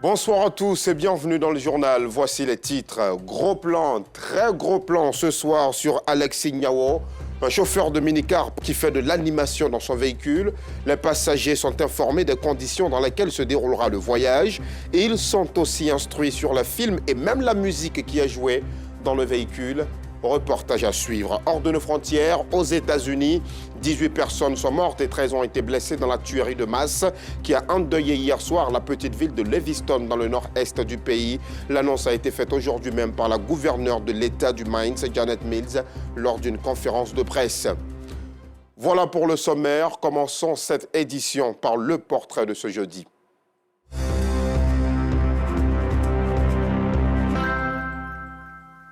Bonsoir à tous et bienvenue dans le journal. Voici les titres. Gros plan, très gros plan ce soir sur Alexis Nyawo, un chauffeur de minicar qui fait de l'animation dans son véhicule. Les passagers sont informés des conditions dans lesquelles se déroulera le voyage et ils sont aussi instruits sur le film et même la musique qui est jouée dans le véhicule. Reportage à suivre. Hors de nos frontières, aux États-Unis, 18 personnes sont mortes et 13 ont été blessées dans la tuerie de masse qui a endeuillé hier soir la petite ville de Lewiston dans le nord-est du pays. L'annonce a été faite aujourd'hui même par la gouverneure de l'État du Maine, Janet Mills, lors d'une conférence de presse. Voilà pour le sommaire. Commençons cette édition par le portrait de ce jeudi.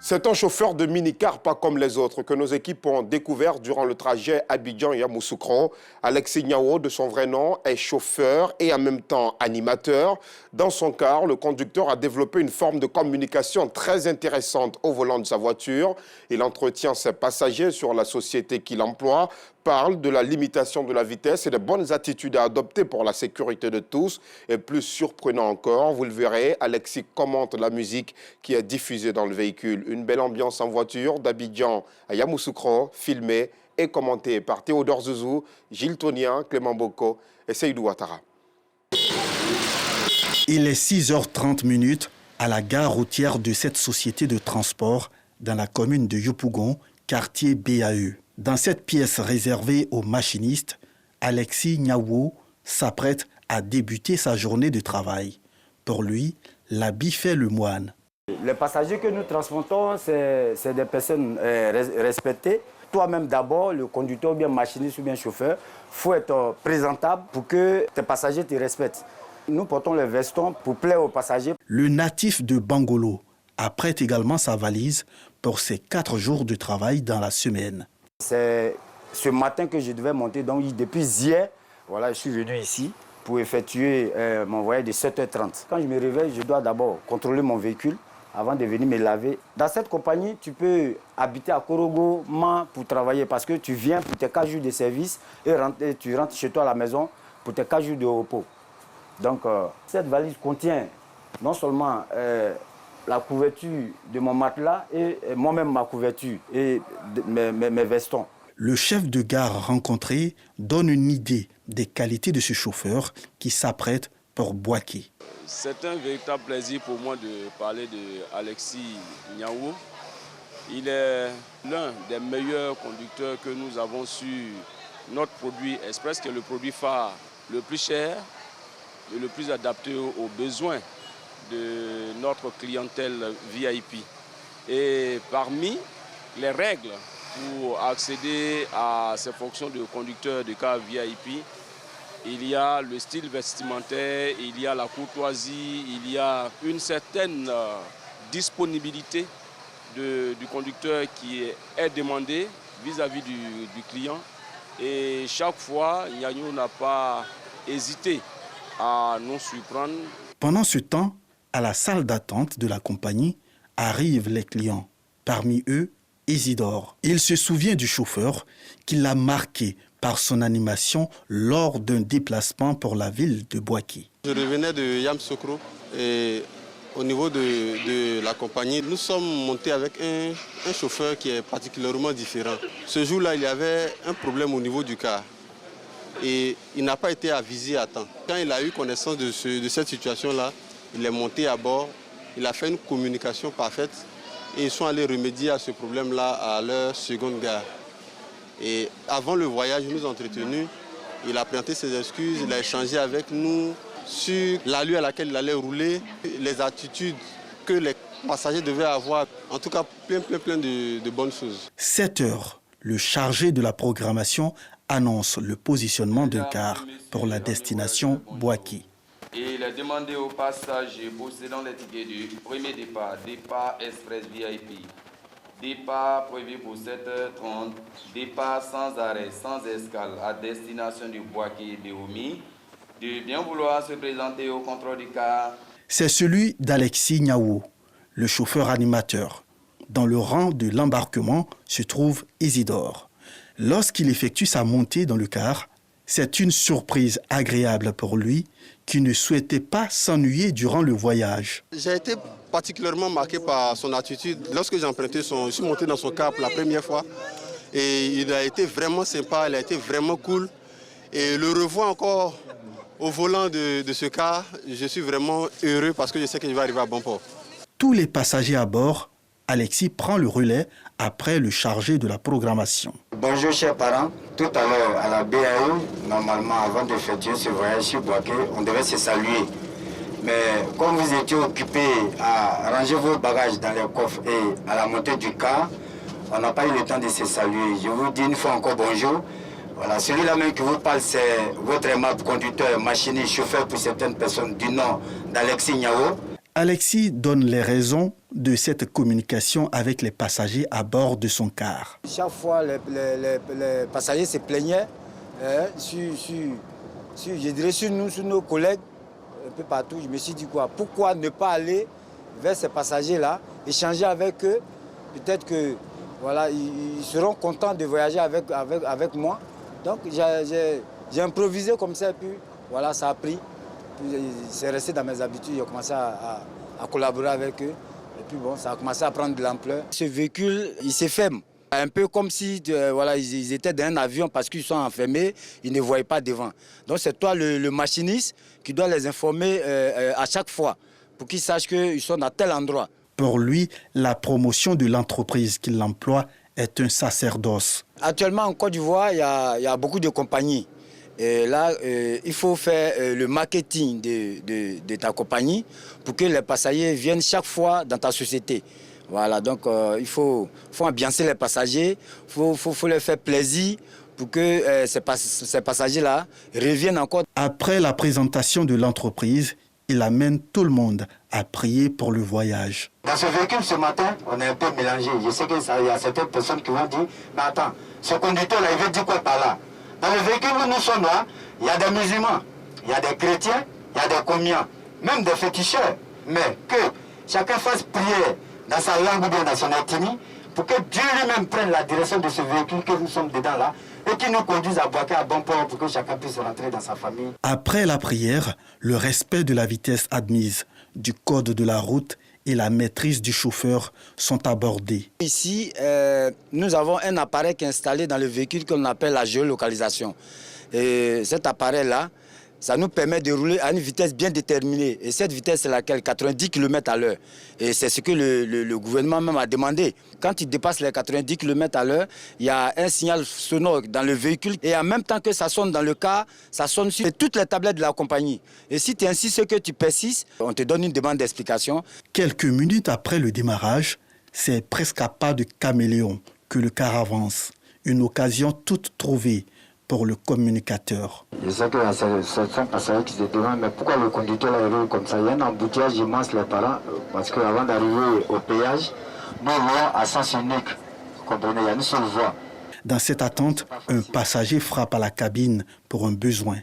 C'est un chauffeur de minicar pas comme les autres que nos équipes ont découvert durant le trajet Abidjan-Yamoussoukro. Alexis Nyawo, de son vrai nom, est chauffeur et en même temps animateur. Dans son car, le conducteur a développé une forme de communication très intéressante au volant de sa voiture. Il entretient ses passagers sur la société qu'il emploie, parle de la limitation de la vitesse et des bonnes attitudes à adopter pour la sécurité de tous. Et plus surprenant encore, vous le verrez, Alexis commente la musique qui est diffusée dans le véhicule. Une belle ambiance en voiture d'Abidjan à Yamoussoukro, filmée et commentée par Théodore Zouzou, Gilles Tonien, Clément Boko et Seydou Ouattara. Il est 6h30 à la gare routière de cette société de transport dans la commune de Yopougon, quartier BAE. Dans cette pièce réservée aux machinistes, Alexis Nyawo s'apprête à débuter sa journée de travail. Pour lui, l'habit fait le moine. Les passagers que nous transportons, c'est des personnes respectées. Toi-même d'abord, le conducteur ou bien machiniste ou bien chauffeur, il faut être présentable pour que tes passagers te respectent. Nous portons les vestons pour plaire aux passagers. Le natif de Bangolo apprête également sa valise pour ses 4 jours de travail dans la semaine. C'est ce matin que je devais monter, donc depuis hier, voilà, je suis venu ici pour effectuer mon voyage de 7h30. Quand je me réveille, je dois d'abord contrôler mon véhicule avant de venir me laver. Dans cette compagnie, tu peux habiter à Korogo, Man pour travailler parce que tu viens pour tes 4 jours de service et tu rentres chez toi à la maison pour tes 4 jours de repos. Donc cette valise contient non seulement la couverture de mon matelas et moi-même ma couverture et mes vestons. Le chef de gare rencontré donne une idée des qualités de ce chauffeur qui s'apprête pour Bouaké. C'est un véritable plaisir pour moi de parler de Alexis Nyawo. Il est l'un des meilleurs conducteurs que nous avons sur notre produit Express, qui est le produit phare le plus cher et le plus adapté aux besoins de notre clientèle VIP. Et parmi les règles pour accéder à ces fonctions de conducteur de car VIP, il y a le style vestimentaire, il y a la courtoisie, il y a une certaine disponibilité du conducteur qui est demandée vis-à-vis du client. Et chaque fois, Nyawo n'a pas hésité à nous surprendre. Pendant ce temps, à la salle d'attente de la compagnie, arrivent les clients. Parmi eux, Isidore. Il se souvient du chauffeur qui l'a marqué par son animation lors d'un déplacement pour la ville de Bouaké. Je revenais de Yamoussoukro et au niveau de la compagnie, nous sommes montés avec un chauffeur qui est particulièrement différent. Ce jour-là, il y avait un problème au niveau du car et il n'a pas été avisé à temps. Quand il a eu connaissance de cette situation-là, il est monté à bord, il a fait une communication parfaite et ils sont allés remédier à ce problème-là à leur seconde gare. Et avant le voyage, nous entretenus, il a présenté ses excuses, il a échangé avec nous sur l'allure à laquelle il allait rouler, les attitudes que les passagers devaient avoir, en tout cas plein de bonnes choses. 7 heures, le chargé de la programmation annonce le positionnement d'un car pour la destination Bouaké. Et il est demandé aux passagers possédant les tickets du premier départ Express VIP, départ prévu pour 7h30, départ sans arrêt, sans escale à destination du Bouaké et de Omi, de bien vouloir se présenter au contrôle du car. C'est celui d'Alexis Nyawo, le chauffeur animateur. Dans le rang de l'embarquement se trouve Isidore. Lorsqu'il effectue sa montée dans le car, C'est une surprise agréable pour lui qui ne souhaitait pas s'ennuyer durant le voyage. J'ai été particulièrement marqué par son attitude. Lorsque j'ai emprunté je suis monté dans son car pour la première fois et il a été vraiment sympa, il a été vraiment cool. Et le revoir encore au volant de ce car, je suis vraiment heureux parce que je sais que je vais arriver à bon port. Tous les passagers à bord, Alexis prend le relais après le chargé de la programmation. Bonjour chers parents, tout à l'heure à la BAE, normalement avant d'effectuer ce voyage sur Boaké, on devait se saluer. Mais comme vous étiez occupés à ranger vos bagages dans les coffres et à la montée du car, on n'a pas eu le temps de se saluer. Je vous dis une fois encore bonjour. Voilà, celui-là même qui vous parle, c'est votre aimable conducteur, machiniste, chauffeur pour certaines personnes du nom d'Alexis Niao. Alexis donne les raisons de cette communication avec les passagers à bord de son car. Chaque fois, les passagers se plaignaient je dirais sur nous, sur nos collègues, un peu partout. Je me suis dit quoi, pourquoi ne pas aller vers ces passagers-là, échanger avec eux. Peut-être que voilà, ils seront contents de voyager avec moi. Donc j'ai improvisé comme ça et puis voilà, ça a pris. C'est resté dans mes habitudes, j'ai commencé à collaborer avec eux. Et puis bon, ça a commencé à prendre de l'ampleur. Ce véhicule, il s'est ferme. Un peu comme si voilà, ils étaient dans un avion parce qu'ils sont enfermés, ils ne voyaient pas devant. Donc c'est toi, le machiniste, qui doit les informer à chaque fois pour qu'ils sachent qu'ils sont à tel endroit. Pour lui, la promotion de l'entreprise qui l'emploie est un sacerdoce. Actuellement, en Côte d'Ivoire, il y a beaucoup de compagnies. Et là, il faut faire le marketing de ta compagnie pour que les passagers viennent chaque fois dans ta société. Voilà, donc il faut ambiancer les passagers, il faut leur faire plaisir pour que ces passagers-là reviennent encore. Après la présentation de l'entreprise, il amène tout le monde à prier pour le voyage. Dans ce véhicule ce matin, on est un peu mélangé. Je sais qu'il y a certaines personnes qui vont dire, mais attends, ce conducteur-là, il veut dire quoi par là? Dans le véhicule où nous sommes là, il y a des musulmans, il y a des chrétiens, il y a des communs, même des féticheurs. Mais que chacun fasse prière dans sa langue ou bien dans son ethnie pour que Dieu lui-même prenne la direction de ce véhicule que nous sommes dedans là et qui nous conduise à Boaké à bon port pour que chacun puisse rentrer dans sa famille. Après la prière, le respect de la vitesse admise, du code de la route et la maîtrise du chauffeur sont abordés. Ici, nous avons un appareil qui est installé dans le véhicule qu'on appelle la géolocalisation. Et cet appareil-là, ça nous permet de rouler à une vitesse bien déterminée. Et cette vitesse, c'est laquelle? 90 km à l'heure. Et c'est ce que le gouvernement même a demandé. Quand il dépasse les 90 km à l'heure, il y a un signal sonore dans le véhicule. Et en même temps que ça sonne dans le car, ça sonne sur toutes les tablettes de la compagnie. Et si tu insistes que tu persistes, on te donne une demande d'explication. Quelques minutes après le démarrage, c'est presque à pas de caméléon que le car avance. Une occasion toute trouvée pour le communicateur. Je sais qu'il y a certains passagers qui se demandent mais pourquoi le conducteur est roule comme ça? Il y a un embouteillage immense les parents parce qu'avant d'arriver au péage, nous roulons à sens unique. Vous comprenez, il y a une seule voie. Dans cette attente, un passager frappe à la cabine pour un besoin.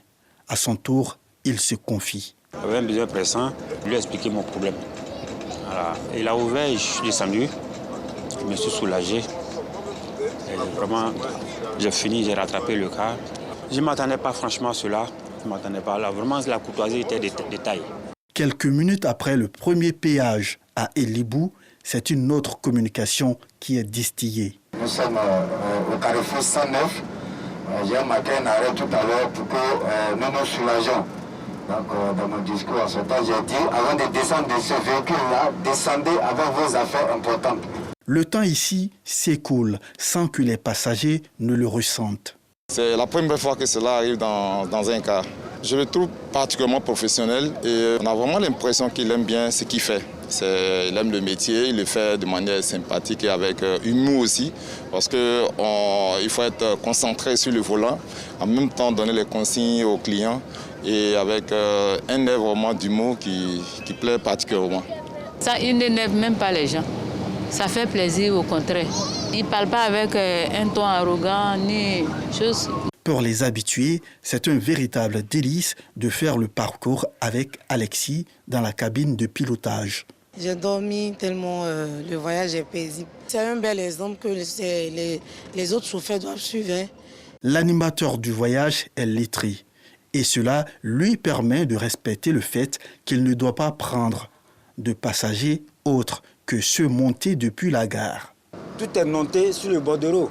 À son tour, il se confie. J'avais un besoin pressant, je lui ai expliqué mon problème. Voilà. Il a ouvert, je suis descendu, je me suis soulagé. Et vraiment, j'ai fini, j'ai rattrapé le car. Je ne m'attendais pas franchement à cela. Je ne m'attendais pas là. Vraiment, la courtoisie était de taille. Quelques minutes après le premier péage à Elibou, c'est une autre communication qui est distillée. Nous sommes au carrefour 109. J'ai marqué un arrêt tout à l'heure pour que nous nous soulageons. Donc, dans mon discours, en ce temps, j'ai dit, avant de descendre de ce véhicule-là, descendez avec vos affaires importantes. Le temps ici s'écoule sans que les passagers ne le ressentent. C'est la première fois que cela arrive dans un cas. Je le trouve particulièrement professionnel et on a vraiment l'impression qu'il aime bien ce qu'il fait. Il aime le métier, il le fait de manière sympathique et avec humour aussi, parce qu'il faut être concentré sur le volant, en même temps donner les consignes aux clients et avec un air vraiment d'humour qui plaît particulièrement. Ça, il n'énerve même pas les gens. Ça fait plaisir au contraire. Il ne parle pas avec un ton arrogant ni chose. Pour les habitués, c'est un véritable délice de faire le parcours avec Alexis dans la cabine de pilotage. J'ai dormi tellement le voyage est paisible. C'est un bel exemple que les autres chauffeurs doivent suivre. L'animateur du voyage est lettré et cela lui permet de respecter le fait qu'il ne doit pas prendre de passagers autres que ceux montés depuis la gare. Tout est noté sur le bordereau.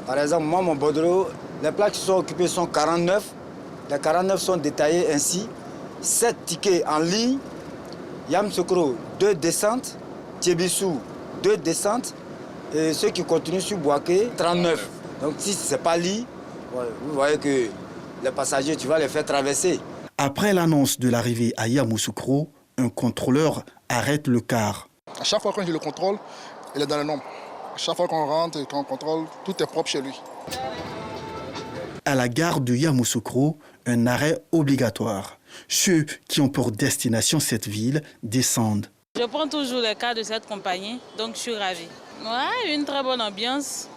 Par exemple, moi, mon bordereau, les places qui sont occupées sont 49. Les 49 sont détaillés ainsi. 7 tickets en ligne. Yamoussoukro, 2 descentes. Thiébissou, 2 descentes. Et ceux qui continuent sur Bouaké, 39. Donc si ce n'est pas lit, vous voyez que les passagers, tu vas les faire traverser. Après l'annonce de l'arrivée à Yamoussoukro, un contrôleur arrête le car. À chaque fois que je le contrôle, il est dans le nombre. À chaque fois qu'on rentre et qu'on contrôle, tout est propre chez lui. À la gare de Yamoussoukro, un arrêt obligatoire. Ceux qui ont pour destination cette ville descendent. Je prends toujours les cars de cette compagnie, donc je suis ravie. Ouais, une très bonne ambiance,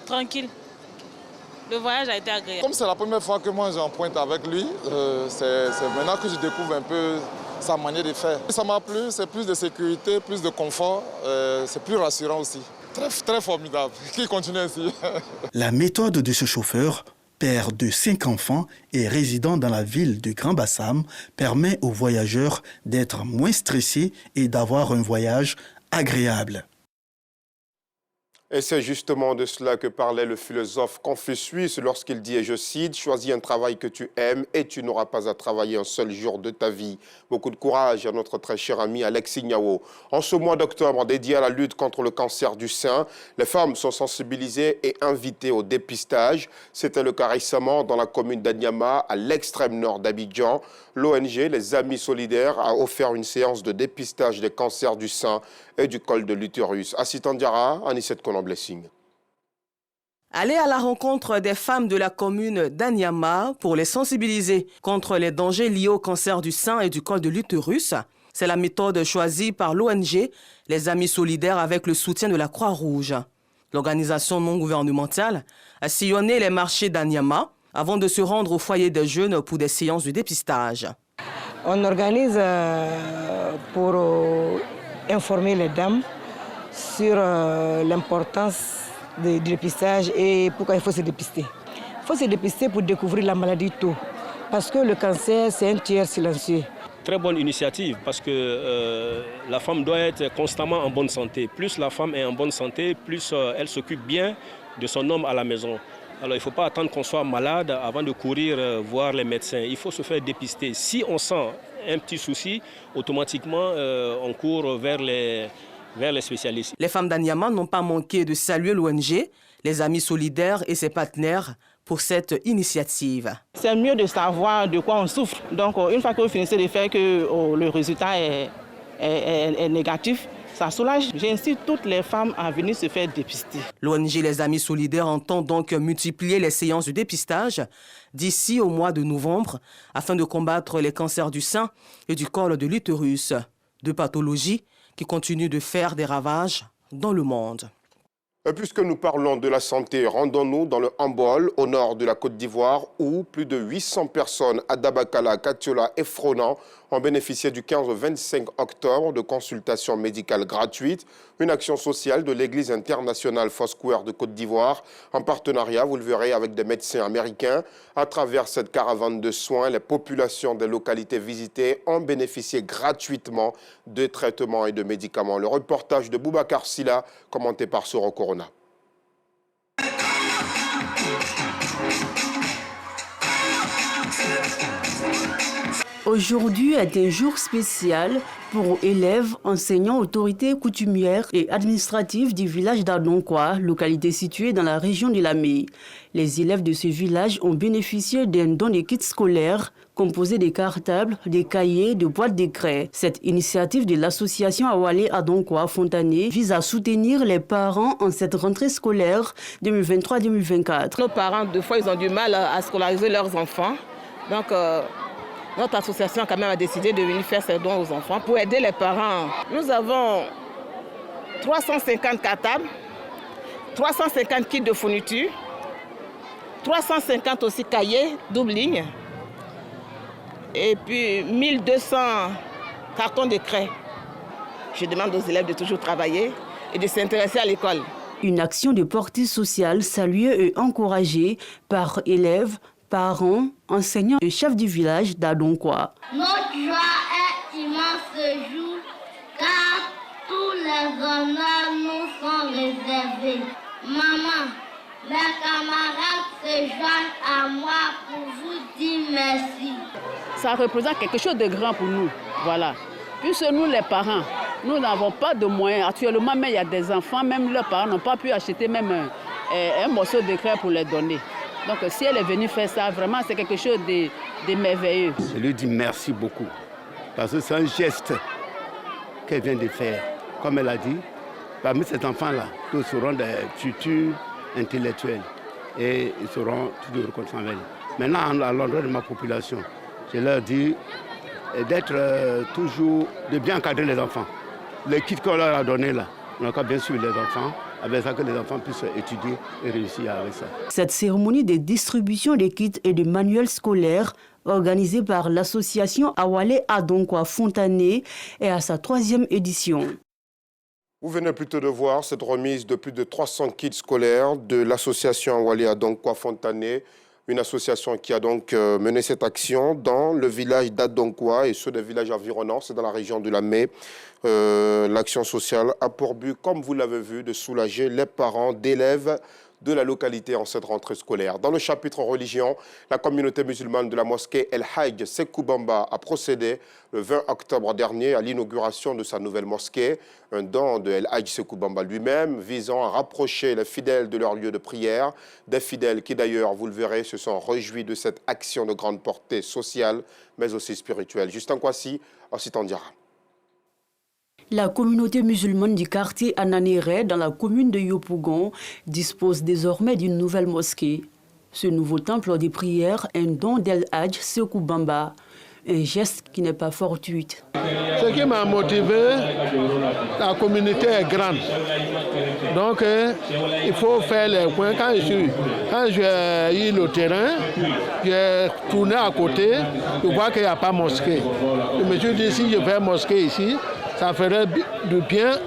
tranquille. Le voyage a été agréable. Comme c'est la première fois que moi j'emprunte avec lui, c'est maintenant que je découvre un peu sa manière de faire. Ça m'a plu, c'est plus de sécurité, plus de confort, c'est plus rassurant aussi. Très, très formidable, qu'il continue ainsi. La méthode de ce chauffeur, père de 5 enfants et résident dans la ville de Grand Bassam, permet aux voyageurs d'être moins stressés et d'avoir un voyage agréable. Et c'est justement de cela que parlait le philosophe Confucius lorsqu'il dit, et je cite, « Choisis un travail que tu aimes et tu n'auras pas à travailler un seul jour de ta vie. » Beaucoup de courage à notre très cher ami Alexis Niawo. En ce mois d'octobre dédié à la lutte contre le cancer du sein, les femmes sont sensibilisées et invitées au dépistage. C'était le cas récemment dans la commune d'Anyama, à l'extrême nord d'Abidjan. L'ONG Les Amis Solidaires a offert une séance de dépistage des cancers du sein et du col de l'utérus. Assistant Diarra, Anissette Colomb-Blessing. Aller à la rencontre des femmes de la commune d'Anyama pour les sensibiliser contre les dangers liés au cancer du sein et du col de l'utérus. C'est la méthode choisie par l'ONG Les Amis Solidaires avec le soutien de la Croix-Rouge. L'organisation non gouvernementale a sillonné les marchés d'Anyama avant de se rendre au foyer des jeunes pour des séances de dépistage. On organise pour informer les dames sur l'importance du dépistage et pourquoi il faut se dépister. Il faut se dépister pour découvrir la maladie tôt, parce que le cancer, c'est un tueur silencieux. Très bonne initiative, parce que la femme doit être constamment en bonne santé. Plus la femme est en bonne santé, plus elle s'occupe bien de son homme à la maison. Alors il ne faut pas attendre qu'on soit malade avant de courir voir les médecins. Il faut se faire dépister. Si on sent un petit souci, automatiquement on court vers les spécialistes. Les femmes d'Anyama n'ont pas manqué de saluer l'ONG, Les Amis Solidaires et ses partenaires pour cette initiative. C'est mieux de savoir de quoi on souffre. Donc une fois que vous finissez de faire que le résultat est négatif, ça soulage. J'incite toutes les femmes à venir se faire dépister. L'ONG Les Amis Solidaires entend donc multiplier les séances de dépistage d'ici au mois de novembre afin de combattre les cancers du sein et du col de l'utérus, deux pathologies qui continuent de faire des ravages dans le monde. Puisque nous parlons de la santé, rendons-nous dans le Hambol, au nord de la Côte d'Ivoire, où plus de 800 personnes à Dabakala, Katiola et Fronan ont bénéficié du 15 au 25 octobre de consultations médicales gratuites, une action sociale de l'Église internationale Foursquare de Côte d'Ivoire, en partenariat, vous le verrez, avec des médecins américains. À travers cette caravane de soins, les populations des localités visitées ont bénéficié gratuitement de traitements et de médicaments. Le reportage de Boubacar Silla, commenté par Soro Corona. Aujourd'hui est un jour spécial pour élèves, enseignants, autorités coutumières et administratives du village d'Adonkwa, localité située dans la région de Lamé. Les élèves de ce village ont bénéficié d'un don de kits scolaires composé de cartables, de cahiers, de boîtes de craie. Cette initiative de l'association Awale Adonkwa Fontané vise à soutenir les parents en cette rentrée scolaire 2023-2024. Nos parents, des fois, ils ont du mal à scolariser leurs enfants. Donc, notre association quand même a décidé de venir faire ces dons aux enfants pour aider les parents. Nous avons 350 cartables, 350 kits de fourniture, 350 aussi cahiers, double ligne, et puis 1200 cartons de craie. Je demande aux élèves de toujours travailler et de s'intéresser à l'école. Une action de portée sociale saluée et encouragée par élèves, parents, enseignants et chefs du village d'Adonkwa. Notre joie est immense ce jour car tous les honneurs nous sont réservés. Maman, mes camarades se joignent à moi pour vous dire merci. Ça représente quelque chose de grand pour nous, voilà. Puisque nous les parents, nous n'avons pas de moyens. Actuellement, mais il y a des enfants, même leurs parents n'ont pas pu acheter même un morceau de crêpe pour les donner. Donc si elle est venue faire ça, vraiment c'est quelque chose de merveilleux. Je lui dis merci beaucoup, parce que c'est un geste qu'elle vient de faire. Comme elle a dit, parmi ces enfants-là, tous seront des futurs intellectuels et ils seront toujours reconnaissants avec elle. Maintenant, à l'endroit de ma population, je leur dis d'être toujours, de bien encadrer les enfants. Les kits qu'on leur a donnés là, on a bien suivi les enfants, avec ça que les enfants puissent étudier et réussir avec ça. Cette cérémonie de distribution des kits et de manuels scolaires, organisée par l'association Awale Adonkwa Fontané, est à sa 3e édition. Vous venez plutôt de voir cette remise de plus de 300 kits scolaires de l'association Awale Adonkwa Fontané, une association qui a donc mené cette action dans le village d'Adonkwa et ceux des villages environnants, c'est dans la région de Lamé. L'action sociale a pour but, comme vous l'avez vu, de soulager les parents d'élèves de la localité en cette rentrée scolaire. Dans le chapitre religion, la communauté musulmane de la mosquée El Hadj Sekou Bamba a procédé le 20 octobre dernier à l'inauguration de sa nouvelle mosquée, un don de El Hadj Sekou Bamba lui-même visant à rapprocher les fidèles de leur lieu de prière, des fidèles qui d'ailleurs, vous le verrez, se sont réjouis de cette action de grande portée sociale, mais aussi spirituelle. Justin Kwasi, Ossitandira. La communauté musulmane du quartier Ananéré, dans la commune de Yopougon, dispose désormais d'une nouvelle mosquée. Ce nouveau temple de prière est un don d'El Hadj Sekou Bamba, un geste qui n'est pas fortuit. Ce qui m'a motivé, la communauté est grande. Donc, il faut faire les points. Quand j'ai eu le terrain, j'ai tourné à côté, je vois qu'il n'y a pas de mosquée. Je me suis dit, si je fais mosquée ici, ça ferait du bien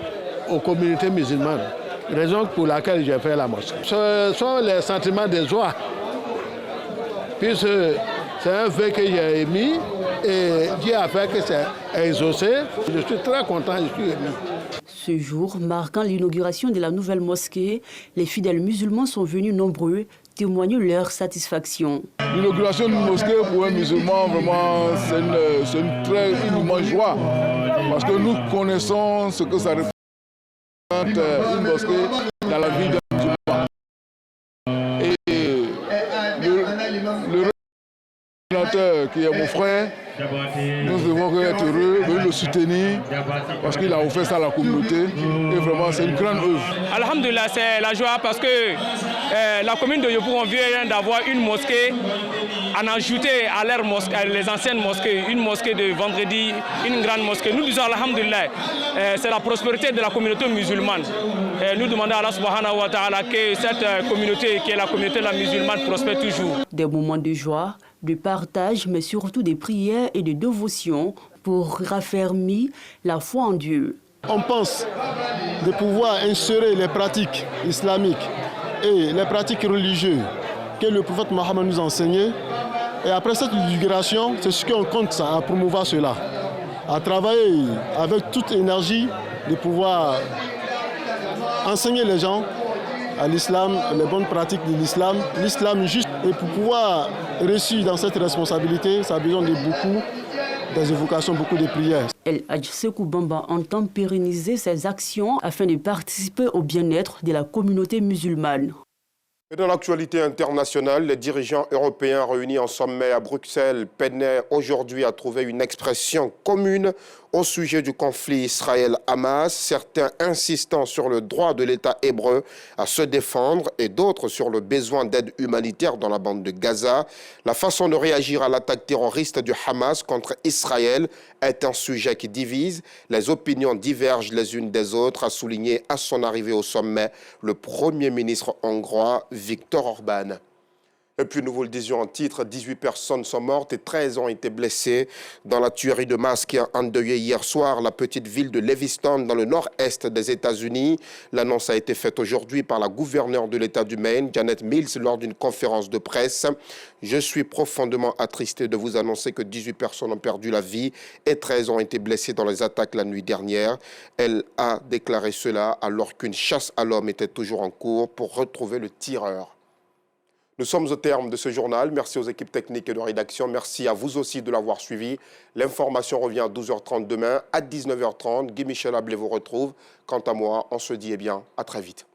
aux communautés musulmanes. Raison pour laquelle j'ai fait la mosquée. Ce sont les sentiments de joie. Puisque c'est un vœu que j'ai émis et Dieu a fait que c'est exaucé. Je suis très content, je suis ému. Ce jour, marquant l'inauguration de la nouvelle mosquée, les fidèles musulmans sont venus nombreux témoigner leur satisfaction. L'inauguration d'une mosquée pour un musulman, vraiment, c'est une très immense joie. Parce que nous connaissons ce que ça représente une mosquée dans la vie d'un musulman. Et le représentateur qui est mon frère, nous devons être heureux de le soutenir parce qu'il a offert ça à la communauté et vraiment c'est une grande œuvre. Alhamdulillah, c'est la joie parce que la commune de Yopougon vient d'avoir une mosquée, en ajouter à leur mosquée, les anciennes mosquées, une mosquée de vendredi, une grande mosquée. Nous disons alhamdulillah, c'est la prospérité de la communauté musulmane. Nous demandons à Allah subhanahu wa ta'ala que cette communauté, qui est la communauté de la musulmane, prospère toujours. Des moments de joie, de partage, mais surtout des prières et de dévotion pour raffermir la foi en Dieu. On pense de pouvoir insérer les pratiques islamiques et les pratiques religieuses que le prophète Mohammed nous a enseignées. Et après cette divulgation, c'est ce qu'on compte à promouvoir cela. À travailler avec toute énergie de pouvoir enseigner les gens à l'islam, les bonnes pratiques de l'islam, l'islam juste. Et pour pouvoir réussir dans cette responsabilité, ça a besoin de beaucoup des évocations, beaucoup de prières. El Hadj Sekou Bamba entend pérenniser ses actions afin de participer au bien-être de la communauté musulmane. Et dans l'actualité internationale, les dirigeants européens réunis en sommet à Bruxelles peinaient aujourd'hui à trouver une expression commune au sujet du conflit Israël-Hamas, certains insistant sur le droit de l'État hébreu à se défendre et d'autres sur le besoin d'aide humanitaire dans la bande de Gaza. La façon de réagir à l'attaque terroriste du Hamas contre Israël est un sujet qui divise. Les opinions divergent les unes des autres, a souligné à son arrivée au sommet le Premier ministre hongrois Viktor Orbán. Et puis nous vous le disions en titre, 18 personnes sont mortes et 13 ont été blessées dans la tuerie de masse qui a endeuillé hier soir la petite ville de Lewiston dans le nord-est des États-Unis. L'annonce a été faite aujourd'hui par la gouverneure de l'État du Maine, Janet Mills, lors d'une conférence de presse. Je suis profondément attristé de vous annoncer que 18 personnes ont perdu la vie et 13 ont été blessées dans les attaques la nuit dernière. Elle a déclaré cela alors qu'une chasse à l'homme était toujours en cours pour retrouver le tireur. Nous sommes au terme de ce journal. Merci aux équipes techniques et de rédaction. Merci à vous aussi de l'avoir suivi. L'information revient à 12h30 demain. À 19h30, Guy Michel Ablé vous retrouve. Quant à moi, on se dit à très vite.